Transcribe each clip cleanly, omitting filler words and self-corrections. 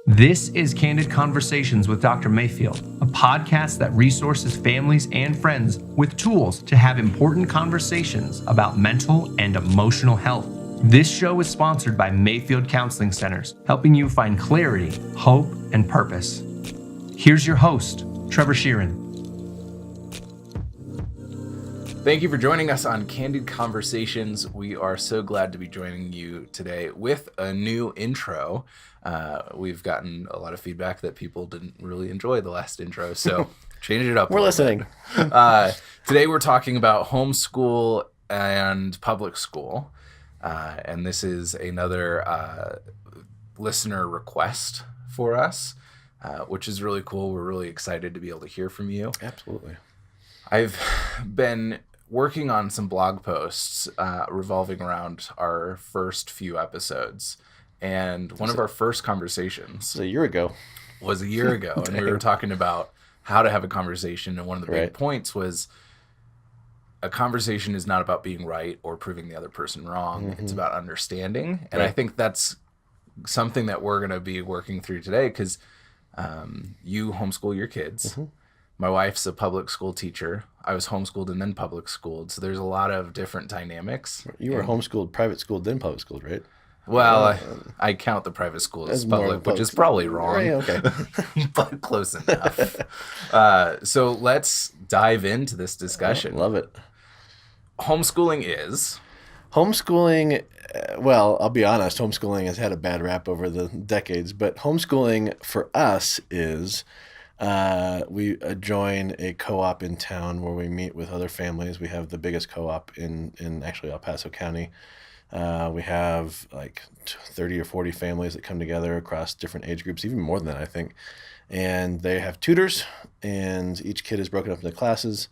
This is Candid Conversations with Dr. Mayfield, a podcast that resources families and friends with tools to have important conversations about mental and emotional health. This show is sponsored by Mayfield Counseling Centers, helping you find clarity, hope, and purpose. Here's your host, Trevor Sheeran. Thank you for joining us on Candid Conversations. We are so glad to be joining you today with a new intro. We've gotten a lot of feedback that people didn't really enjoy the last intro, so change it up. We're listening. Today we're talking about homeschool and public school, and this is another listener request for us, which is really cool. We're really excited to be able to hear from you. Absolutely. I've been working on some blog posts revolving around our first few episodes. And one of our first conversations a year ago. Was a year ago. And we were talking about how to have a conversation. And one of the big points was a conversation is not about being right or proving the other person wrong. Mm-hmm. It's about understanding. And I think that's something that we're going to be working through today because you homeschool your kids. Mm-hmm. My wife's a public school teacher. I was homeschooled and then public schooled. So there's a lot of different dynamics. You were homeschooled, private schooled, then public schooled, right? Well, I count the private school as public, which is probably wrong. Right, okay. But close enough. So let's dive into this discussion. Love it. Homeschooling is? Homeschooling, well, I'll be honest, homeschooling has had a bad rap over the decades, but homeschooling for us is we join a co-op in town where we meet with other families. We have the biggest co-op in actually El Paso County. We have like 30 or 40 families that come together across different age groups, even more than that, I think. And they have tutors, and each kid is broken up into classes.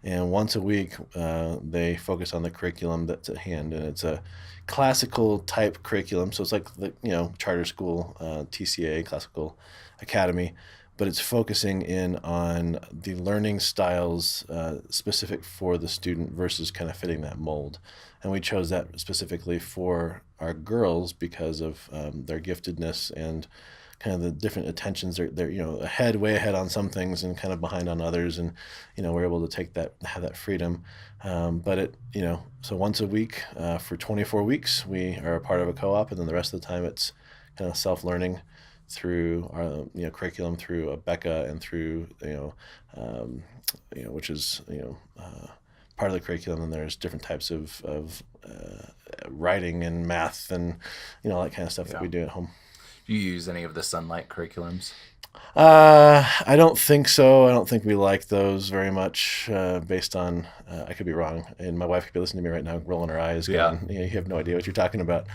And once a week, they focus on the curriculum that's at hand. And it's a classical type curriculum. So it's like the charter school, TCA, classical academy. But it's focusing in on the learning styles specific for the student versus kind of fitting that mold. And we chose that specifically for our girls because of their giftedness and kind of the different attentions. They're way ahead on some things and kind of behind on others. And, we're able to have that freedom. So once a week for 24 weeks, we are a part of a co-op. And then the rest of the time it's kind of self-learning through our curriculum, through Becca, and through which is part of the curriculum. And there's different types of writing and math and all that kind of stuff that we do at home. Do you use any of the Sunlight curriculums? I don't think so. I don't think we like those very much. Based on I could be wrong, and my wife could be listening to me right now, rolling her eyes. Going, you have no idea what you're talking about.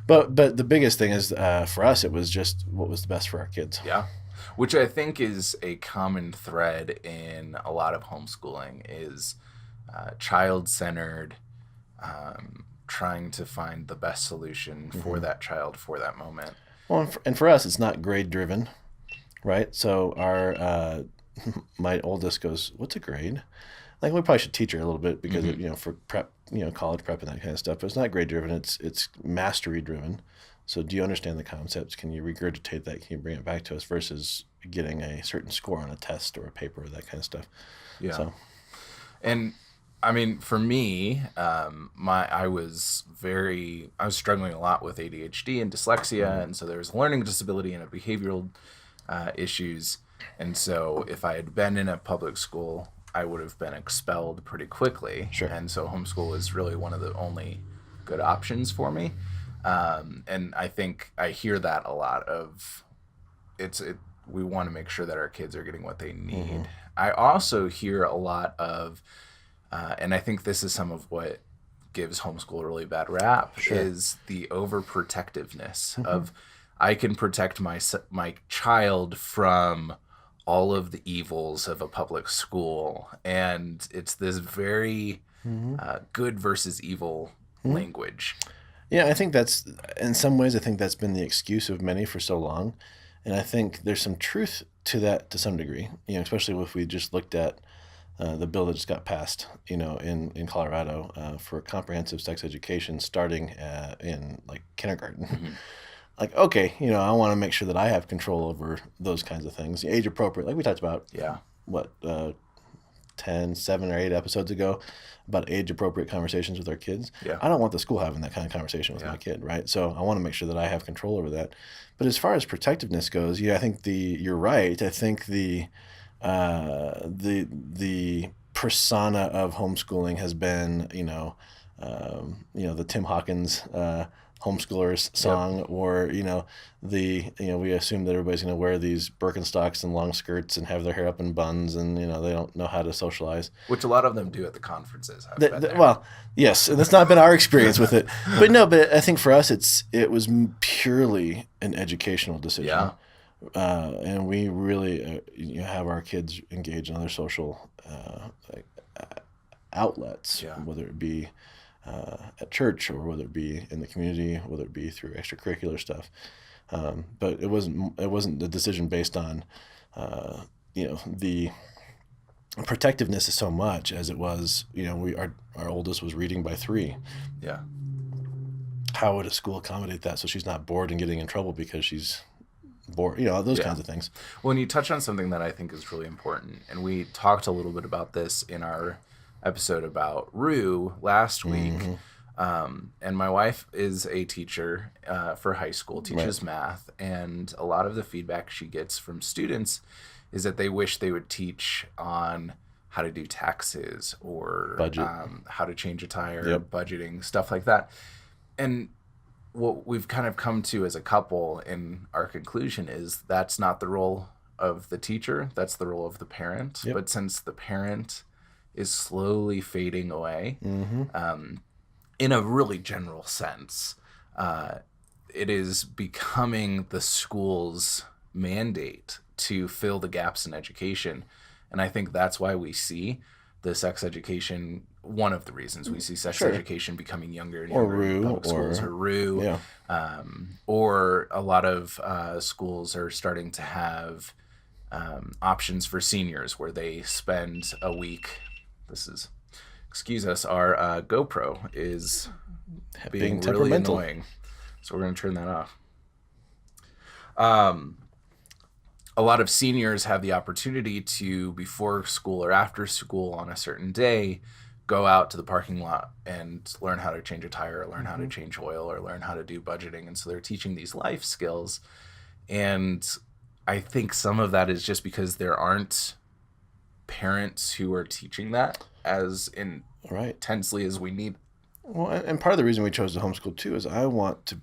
But the biggest thing is for us, it was just what was the best for our kids. Yeah, which I think is a common thread in a lot of homeschooling is child-centered, trying to find the best solution for that child for that moment. Well, and for us, it's not grade-driven, right? So my oldest goes, "What's a grade?" Like we probably should teach her a little bit because for prep, college prep and that kind of stuff. But it's not grade driven. It's mastery driven. So do you understand the concepts? Can you regurgitate that? Can you bring it back to us versus getting a certain score on a test or a paper, that kind of stuff. Yeah. So. And I mean, for me, I was struggling a lot with ADHD and dyslexia, and so there was a learning disability and a behavioral issues. And so if I had been in a public school, I would have been expelled pretty quickly. Sure. And so homeschool was really one of the only good options for me. And I think I hear that a lot of we want to make sure that our kids are getting what they need. Mm-hmm. I also hear a lot of, and I think this is some of what gives homeschool a really bad rap, is the overprotectiveness of I can protect my child from all of the evils of a public school, and it's this very good versus evil language. Yeah, I think that's, in some ways, that's been the excuse of many for so long, and I think there's some truth to that to some degree. Especially if we just looked at the bill that just got passed, in Colorado for comprehensive sex education starting in like kindergarten. like, okay, I want to make sure that I have control over those kinds of things. Age appropriate, like we talked about, Yeah. what, 7 or 8 episodes ago, about age appropriate conversations with our kids. Yeah. I don't want the school having that kind of conversation with my kid, right? So I want to make sure that I have control over that. But as far as protectiveness goes, I think you're right. I think the persona of homeschooling has been, the Tim Hawkins homeschoolers song, or we assume that everybody's going to wear these Birkenstocks and long skirts and have their hair up in buns, and they don't know how to socialize, which a lot of them do at the conferences. Well, yes, and that's not been our experience with it, but I think for us it was purely an educational decision. And we really have our kids engage in other social outlets, whether it be at church, or whether it be in the community, whether it be through extracurricular stuff. But it wasn't the decision based on the protectiveness is so much as it was, our oldest was reading by 3. Yeah. How would a school accommodate that so she's not bored and getting in trouble because she's bored, those kinds of things. Well, and you touch on something that I think is really important, and we talked a little bit about this in our episode about Rue last week. And my wife is a teacher for high school, teaches math, and a lot of the feedback she gets from students is that they wish they would teach on how to do taxes, or how to change a tire, budgeting, stuff like that. And what we've kind of come to as a couple in our conclusion is that's not the role of the teacher, that's the role of the parent. But since the parent is slowly fading away, in a really general sense, it is becoming the school's mandate to fill the gaps in education. And I think that's why we see the sex education, one of the reasons we see sex education becoming younger and younger in public schools, or RU, or a lot of schools are starting to have options for seniors where they spend a week. Excuse us, our GoPro is being really annoying, so we're going to turn that off. A lot of seniors have the opportunity to, before school or after school on a certain day, go out to the parking lot and learn how to change a tire, or learn how to change oil, or learn how to do budgeting. And so they're teaching these life skills. And I think some of that is just because there aren't parents who are teaching that as intensely as we need. Well, and part of the reason we chose to homeschool too is I want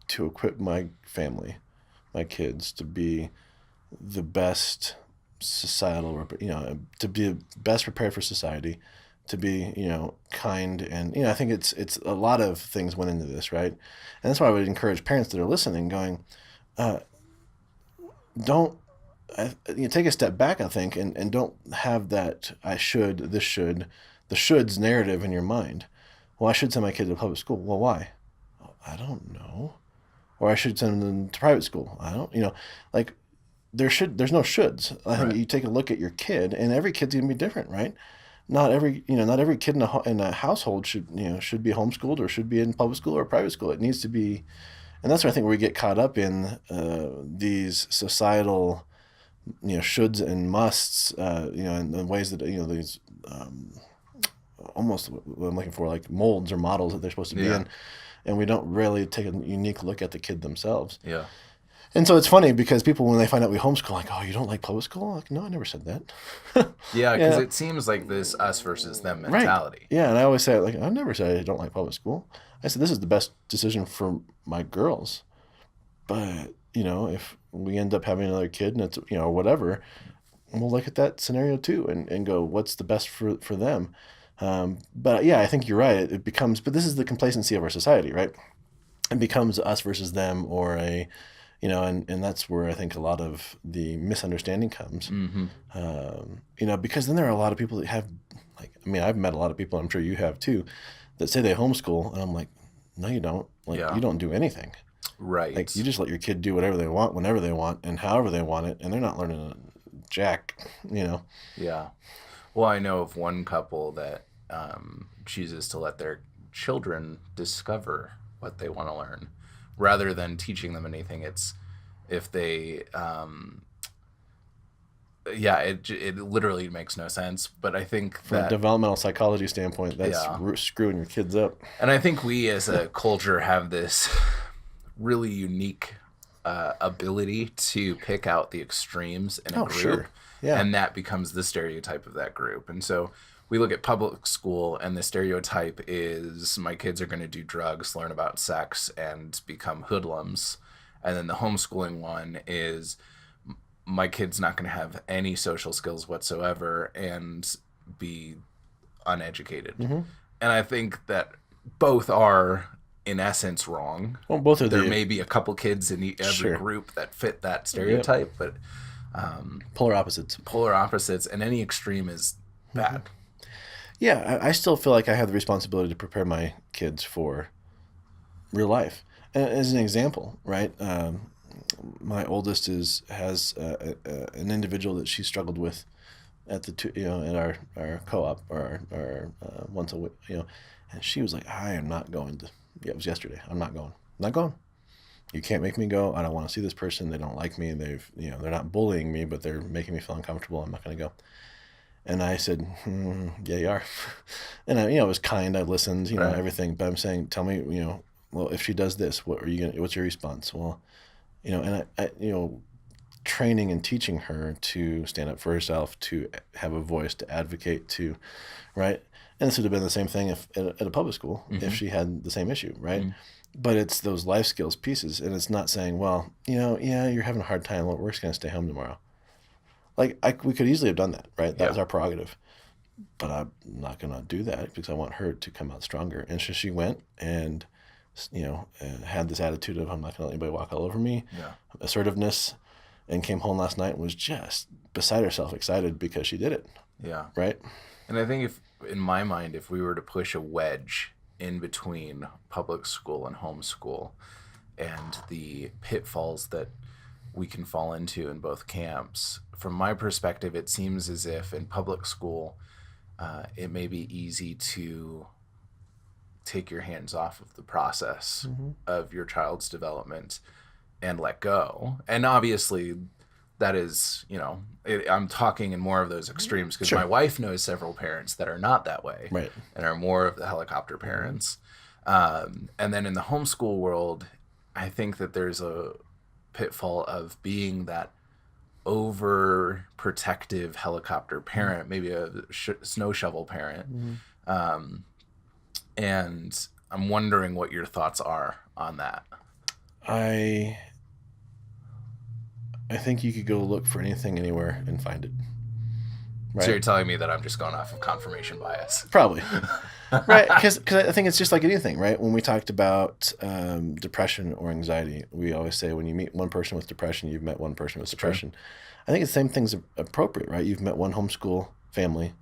to equip my family, my kids, to be the best societal, to be best prepared for society, to be, kind. And, I think it's a lot of things went into this, right? And that's why I would encourage parents that are listening going, take a step back, I think, and don't have that I should, this should, the shoulds narrative in your mind. Well, I should send my kid to public school. Well, why? I don't know. Or I should send them to private school. I don't, there's no shoulds. I think you take a look at your kid, and every kid's gonna be different, right? Not every kid in a household should be homeschooled, or should be in public school or private school. It needs to be, and that's where I think we get caught up in these societal, shoulds and musts, in the ways that these almost what I'm looking for, like molds or models that they're supposed to be in, and we don't really take a unique look at the kid themselves. Yeah. And so it's funny because people, when they find out we homeschool, like, oh, you don't like public school? Like, no, I never said that. Because it seems like this us versus them mentality. Right. Yeah, and I always say, like, I never said I don't like public school. I said this is the best decision for my girls. But, if we end up having another kid and it's, or whatever, we'll look at that scenario too and go, what's the best for them? But yeah, I think you're right. It becomes, but this is the complacency of our society, right? It becomes us versus them, or and that's where I think a lot of the misunderstanding comes. Because then there are a lot of people that have, I've met a lot of people, I'm sure you have too, that say they homeschool, and I'm like, no, you don't. You don't do anything. Right. Like, you just let your kid do whatever they want, whenever they want, and however they want it, and they're not learning a jack, Yeah. Well, I know of one couple that chooses to let their children discover what they want to learn, rather than teaching them anything. It's if they, it literally makes no sense. But I think from a developmental psychology standpoint, that's screwing your kids up. And I think we as a culture have this really unique ability to pick out the extremes in a group. Sure. Yeah. And that becomes the stereotype of that group. And so we look at public school, and the stereotype is my kids are going to do drugs, learn about sex, and become hoodlums. And then the homeschooling one is my kid's not going to have any social skills whatsoever and be uneducated. Mm-hmm. And I think that both are, in essence, wrong. Well, both are. There may be a couple kids in every group that fit that stereotype, but polar opposites. Polar opposites, and any extreme is bad. Yeah, I still feel like I have the responsibility to prepare my kids for real life. And as an example, right? My oldest has an individual that she struggled with at at our co-op or our once a week, and she was like, I am not going to. Yeah, it was yesterday. I'm not going. I'm not going. You can't make me go. I don't want to see this person. They don't like me. They're not bullying me, but they're making me feel uncomfortable. I'm not going to go. And I said, yeah, you are. And I was kind. I listened, everything. But I'm saying, tell me, well, if she does this, what's your response? Well, and I training and teaching her to stand up for herself, to have a voice, to advocate, right? And this would have been the same thing if at a public school, if she had the same issue, right? Mm-hmm. But it's those life skills pieces, and it's not saying, well, you're having a hard time. We're just going to stay home tomorrow. Like we could easily have done that, right? That was our prerogative. But I'm not going to do that because I want her to come out stronger. And so she went and, had this attitude of I'm not going to let anybody walk all over me, assertiveness, and came home last night and was just beside herself, excited because she did it. Yeah. Right? And I think in my mind, if we were to push a wedge in between public school and homeschool and the pitfalls that we can fall into in both camps, from my perspective, it seems as if in public school, it may be easy to take your hands off of the process of your child's development and let go. And obviously that is, I'm talking in more of those extremes because my wife knows several parents that are not that way, right, and are more of the helicopter parents. And then in the homeschool world, I think that there's a pitfall of being that overprotective helicopter parent, maybe a snow shovel parent. And I'm wondering what your thoughts are on that. I think you could go look for anything anywhere and find it. Right? So you're telling me that I'm just going off of confirmation bias? Probably. Right, because I think it's just like anything, right? When we talked about depression or anxiety, we always say when you meet one person with depression, you've met one person with depression. True. I think the same thing's appropriate, right? You've met one homeschool family.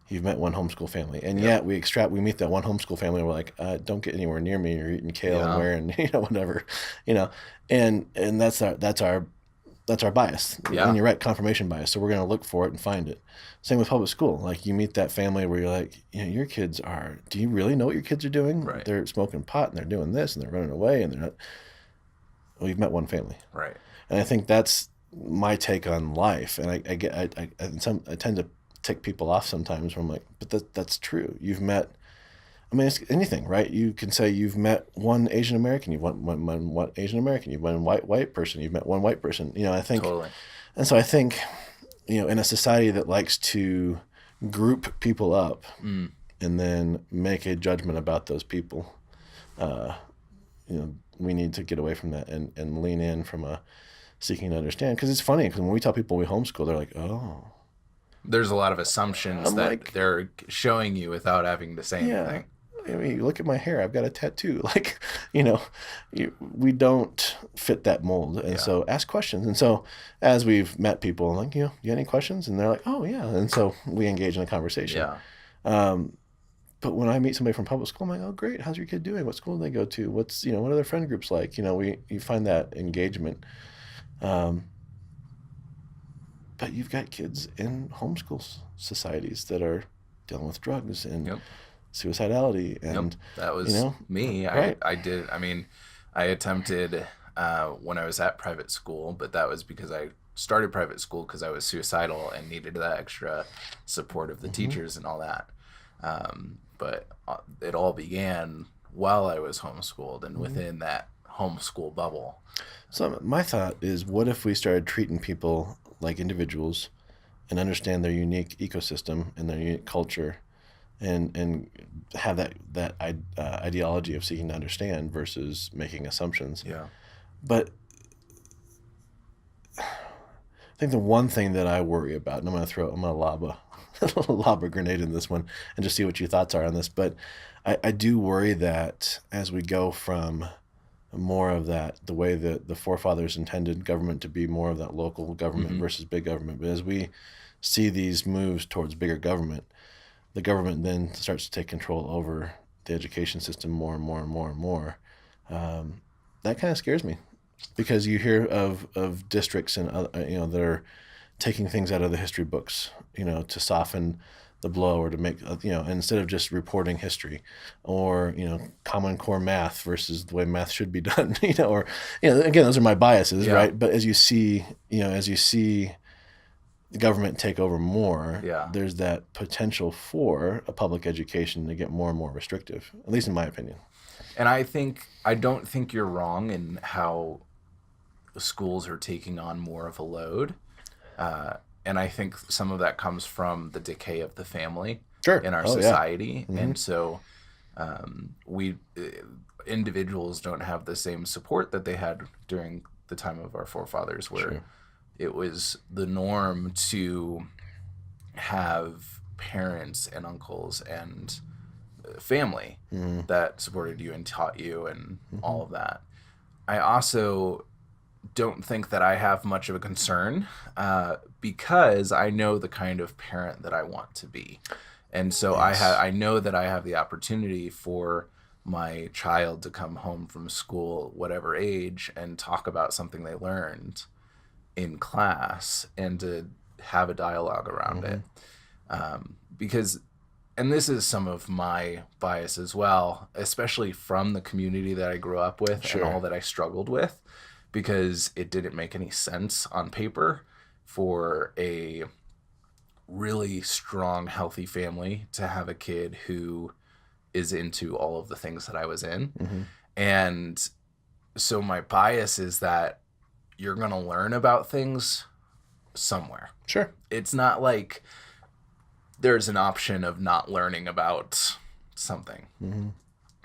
You've met one homeschool family. And yet we meet that one homeschool family and we're like, don't get anywhere near me. You're eating kale and wearing, whatever, and that's our bias. Yeah. And you're right, confirmation bias. So we're going to look for it and find it. Same with public school. Like you meet that family where you're like, your kids do you really know what your kids are doing? Right. They're smoking pot and they're doing this and they're running away and they're not. Well, you've met one family. Right. And I think that's my take on life. And I tend to tick people off sometimes where I'm like, but that's true. You've met, it's anything, right? You can say you've met one Asian American, you've met one Asian American, you've met one white person, you've met one white person. I think, totally. And so I think, in a society that likes to group people up and then make a judgment about those people, we need to get away from that and lean in from a seeking to understand. Because it's funny, because when we tell people we homeschool, they're like, oh. There's a lot of assumptions that they're showing you without having to say anything. You look at my hair. I've got a tattoo. We don't fit that mold. And so ask questions. And so as we've met people, I'm like, you got any questions? And they're like, oh, yeah. And so we engage in a conversation. Yeah. But when I meet somebody from public school, I'm like, oh, great. How's your kid doing? What school do they go to? What are their friend groups like? You find that engagement. But you've got kids in homeschool societies that are dealing with drugs and suicidality. And that was me. Right. I attempted when I was at private school, but that was because I started private school because I was suicidal and needed that extra support of the teachers and all that. But it all began while I was homeschooled and within that homeschool bubble. So my thought is, what if we started treating people like individuals and understand their unique ecosystem and their unique culture, and have that ideology of seeking to understand versus making assumptions. Yeah. But I think the one thing that I worry about, and I'm gonna lob a grenade in this one and just see what your thoughts are on this. But I do worry that as we go from more of that, the way that the forefathers intended government to be more of that local government versus big government, but as we see these moves towards bigger government, the government then starts to take control over the education system more and more and more and more. That kind of scares me, because you hear of districts and that are taking things out of the history books, to soften the blow, or to make instead of just reporting history, or Common Core math versus the way math should be done, or again, those are my biases, right? But as you see the government take over more, there's that potential for a public education to get more and more restrictive, at least in my opinion. And I don't think you're wrong in how schools are taking on more of a load. And I think some of that comes from the decay of the family in our society. Yeah. And so individuals don't have the same support that they had during the time of our forefathers, where it was the norm to have parents and uncles and family that supported you and taught you and all of that. I also don't think that I have much of a concern because I know the kind of parent that I want to be. And so I know that I have the opportunity for my child to come home from school, whatever age, and talk about something they learned in class and to have a dialogue around it. Because, and this is some of my bias as well, especially from the community that I grew up with and all that I struggled with, because it didn't make any sense on paper for a really strong, healthy family to have a kid who is into all of the things that I was in. And so my bias is that you're going to learn about things somewhere. Sure. It's not like there's an option of not learning about something.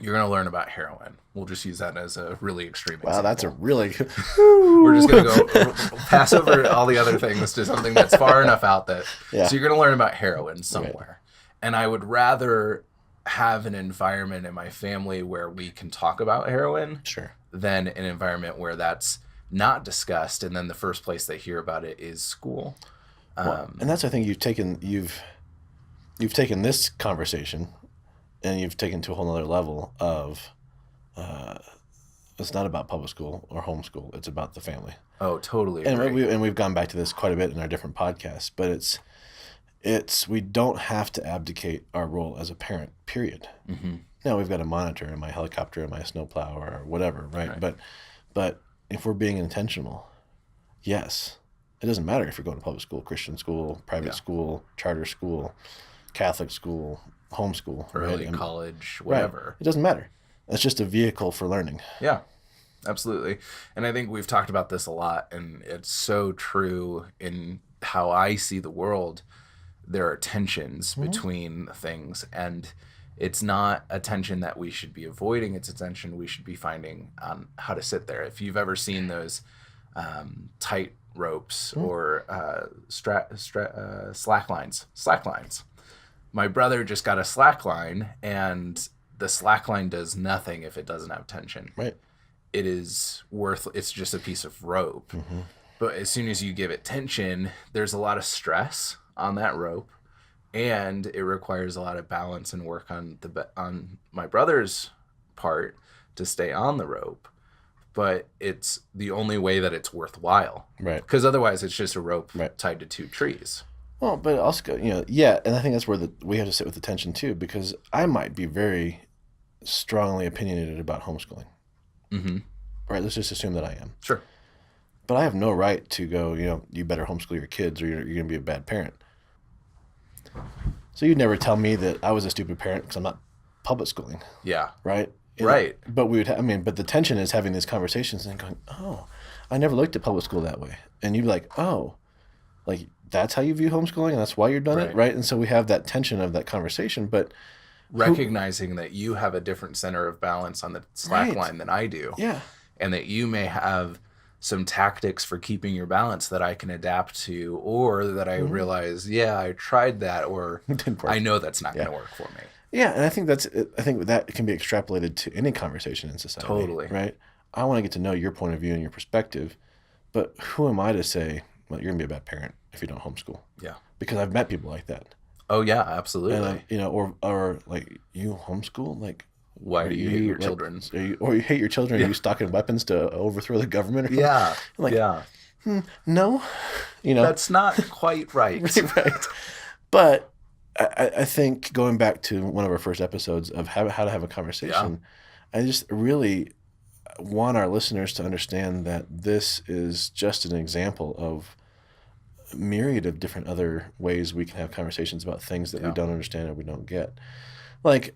You're going to learn about heroin. We'll just use that as a really extreme example. Wow, that's a really... We're just going to go pass over all the other things to something that's far enough out that... Yeah. So you're going to learn about heroin somewhere. Right. And I would rather have an environment in my family where we can talk about heroin than an environment where that's not discussed, and then the first place they hear about it is school. And that's, I think, you've taken this conversation and you've taken to a whole other level of it's not about public school or homeschool, it's about the family. Oh, totally. And we've gone back to this quite a bit in our different podcasts, but it's we don't have to abdicate our role as a parent, period. Now we've got to monitor in my helicopter and my snowplow or whatever, right? But if we're being intentional, yes, it doesn't matter if you're going to public school, Christian school, private school, charter school, Catholic school, homeschool, early college, whatever. Right. It doesn't matter. It's just a vehicle for learning. Yeah, absolutely. And I think we've talked about this a lot, and it's so true in how I see the world. There are tensions between things, and it's not a tension that we should be avoiding. It's a tension we should be finding on how to sit there. If you've ever seen those tight ropes or slack lines. My brother just got a slack line, and the slack line does nothing if it doesn't have tension. Right. It's just a piece of rope. But as soon as you give it tension, there's a lot of stress on that rope, and it requires a lot of balance and work on my brother's part to stay on the rope. But it's the only way that it's worthwhile. Right. Because otherwise it's just a rope tied to two trees. Well, but also, and I think that's where we have to sit with the tension too, because I might be very strongly opinionated about homeschooling. right? Let's just assume that I am. Sure. But I have no right to go, you better homeschool your kids or you're going to be a bad parent. So you'd never tell me that I was a stupid parent because I'm not public schooling. Yeah. Right? Right. But but the tension is having these conversations and going, oh, I never looked at public school that way. And you'd be like, oh, like that's how you view homeschooling and that's why you're done it, right? And so we have that tension of that conversation, but recognizing that you have a different center of balance on the slack line than I do. Yeah. And that you may have some tactics for keeping your balance that I can adapt to, or that I realize, I tried that, or I know that's not going to work for me. Yeah, and I think that can be extrapolated to any conversation in society. Totally. Right? I want to get to know your point of view and your perspective, but who am I to say, well, you're going to be a bad parent if you don't homeschool? Yeah. Because I've met people like that. Oh, yeah, absolutely. And, or like, you homeschool? Like, why do you hate your children? Or you hate your children? Are you stocking weapons to overthrow the government? Or yeah. Like, yeah. No. That's not quite right. Right. But I think going back to one of our first episodes of how to have a conversation, I just really want our listeners to understand that this is just an example of a myriad of different other ways we can have conversations about things that we don't understand or we don't get. Like,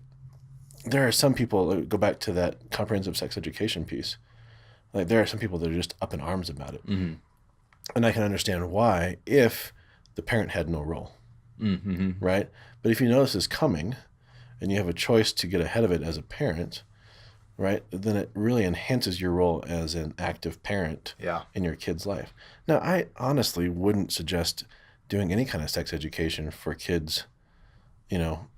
there are some people, go back to that comprehensive sex education piece, like there are some people that are just up in arms about it. Mm-hmm. And I can understand why if the parent had no role, right? But if you know this is coming and you have a choice to get ahead of it as a parent, right, then it really enhances your role as an active parent in your kid's life. Now, I honestly wouldn't suggest doing any kind of sex education for kids,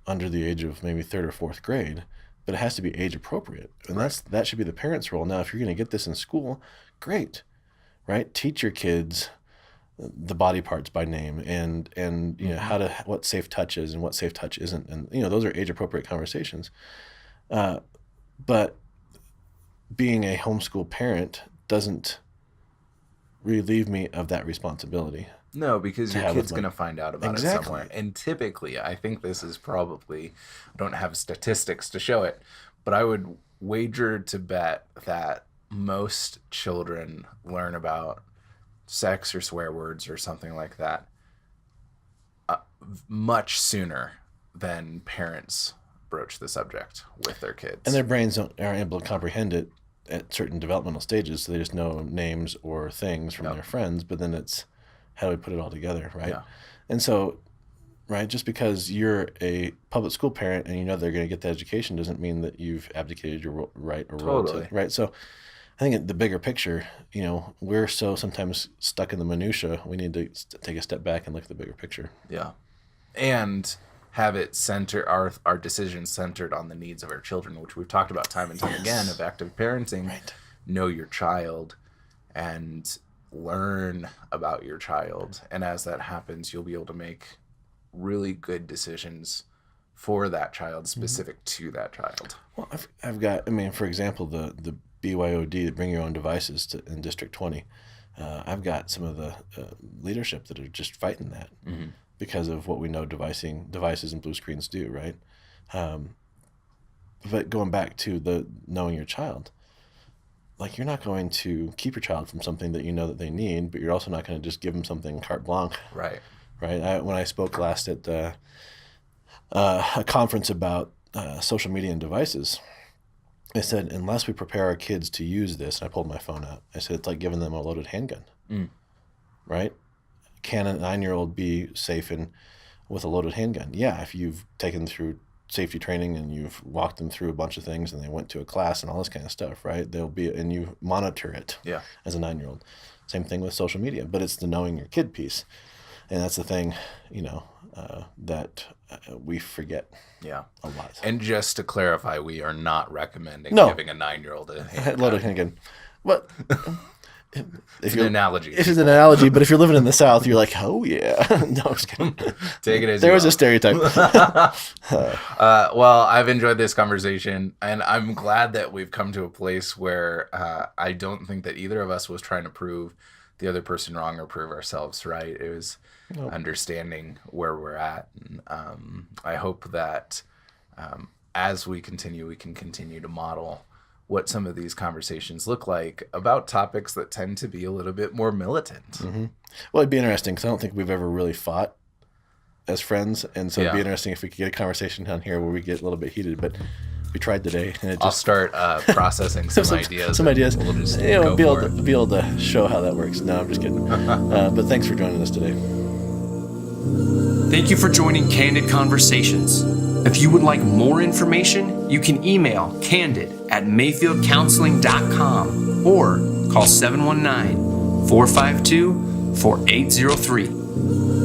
under the age of maybe 3rd or 4th grade, but it has to be age appropriate. And that should be the parent's role. Now, if you're going to get this in school, great, right? Teach your kids the body parts by name and what safe touch is and what safe touch isn't. And, those are age appropriate conversations. But being a homeschool parent doesn't relieve me of that responsibility. No, because your kid's going to find out about it somewhere. And typically, I think this is probably, I don't have statistics to show it, but I would wager to bet that most children learn about sex or swear words or something like that much sooner than parents broach the subject with their kids. And their brains aren't able to comprehend it at certain developmental stages, so they just know names or things from their friends, but then it's how do we put it all together, right? Yeah. And so, right, just because you're a public school parent and they're going to get the education doesn't mean that you've abdicated your right or role to, right? So I think the bigger picture, we're so sometimes stuck in the minutia, we need to take a step back and look at the bigger picture. Yeah. And have it center our decisions centered on the needs of our children, which we've talked about time and time again of active parenting. Right. Know your child and learn about your child. And as that happens, you'll be able to make really good decisions for that child, specific to that child. Well, I've got, for example, the BYOD, the Bring Your Own Devices in District 20. I've got some of the leadership that are just fighting that. Mm-hmm. Because of what we know devices and blue screens do, right? But going back to the knowing your child, like you're not going to keep your child from something that you know that they need, but you're also not going to just give them something carte blanche. Right. Right. When I spoke last at a conference about social media and devices, I said, unless we prepare our kids to use this, and I pulled my phone out, I said, it's like giving them a loaded handgun, right? Can a 9-year-old be safe with a loaded handgun? Yeah, if you've taken them through safety training and you've walked them through a bunch of things and they went to a class and all this kind of stuff, right? And you monitor it as a 9-year-old. Same thing with social media, but it's the knowing your kid piece. And that's the thing, that we forget a lot. And just to clarify, we are not recommending giving a 9-year-old a handgun. Loaded handgun. What? It's an analogy. It's an analogy, but if you're living in the South, you're like, oh yeah. No, I'm just kidding. Take it as there was a stereotype. Well, I've enjoyed this conversation, and I'm glad that we've come to a place where I don't think that either of us was trying to prove the other person wrong or prove ourselves right. It was understanding where we're at. And, I hope that as we can continue to model what some of these conversations look like about topics that tend to be a little bit more militant. Mm-hmm. Well, it'd be interesting because I don't think we've ever really fought as friends, and so it'd be interesting if we could get a conversation down here where we get a little bit heated, but we tried today, and it just... I'll start processing some ideas. Some ideas. We'll just be able to show how that works. No, I'm just kidding. But thanks for joining us today. Thank you for joining Candid Conversations. If you would like more information, you can email candid@mayfieldcounseling.com or call 719-452-4803.